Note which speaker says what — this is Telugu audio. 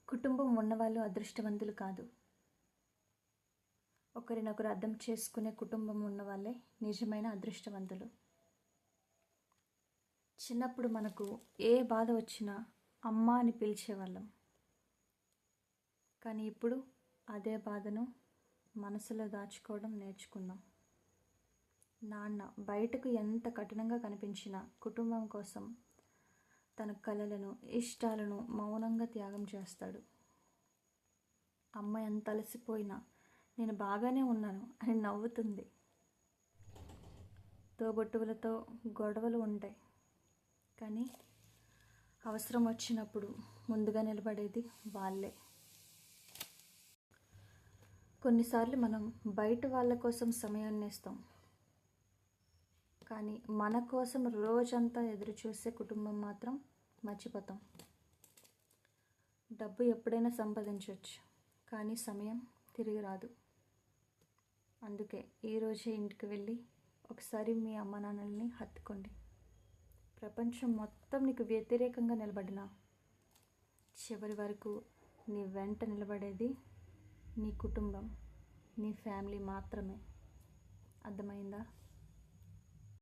Speaker 1: కుటుంబం ఉన్నవాళ్ళు అదృష్టవంతులు కాదు. ఒకరినొకరు అర్థం చేసుకునే కుటుంబం ఉన్నవాళ్ళే నిజమైన అదృష్టవంతులు. చిన్నప్పుడు మనకు ఏ బాధ వచ్చినా అమ్మ అని పిలిచేవాళ్ళం. కానీ ఇప్పుడు అదే బాధను మనసులో దాచుకోవడం నేర్చుకున్నాం. నాన్న బయటకు ఎంత కఠినంగా కనిపించినా కుటుంబం కోసం తన కలలను, ఇష్టాలను మౌనంగా త్యాగం చేస్తాడు. అమ్మ ఎంత అలసిపోయినా నేను బాగానే ఉన్నాను అని నవ్వుతుంది. తోబుట్టువులతో గొడవలు ఉంటాయి, కానీ అవసరం వచ్చినప్పుడు ముందుగా నిలబడేది వాళ్ళే. కొన్నిసార్లు మనం బయట వాళ్ళ కోసం సమయాన్ని ఇస్తాం, కానీ మన కోసం రోజంతా ఎదురు చూసే కుటుంబం మాత్రం మర్చిపోతాం. డబ్బు ఎప్పుడైనా సంపాదించవచ్చు, కానీ సమయం తిరిగి రాదు. అందుకే ఈరోజే ఇంటికి వెళ్ళి ఒకసారి మీ అమ్మ నాన్నల్ని హత్తుకోండి. ప్రపంచం మొత్తం నీకు వ్యతిరేకంగా నిలబడినా చివరి వరకు నీ వెంట నిలబడేది నీ కుటుంబం, నీ ఫ్యామిలీ మాత్రమే. అర్థమైందా?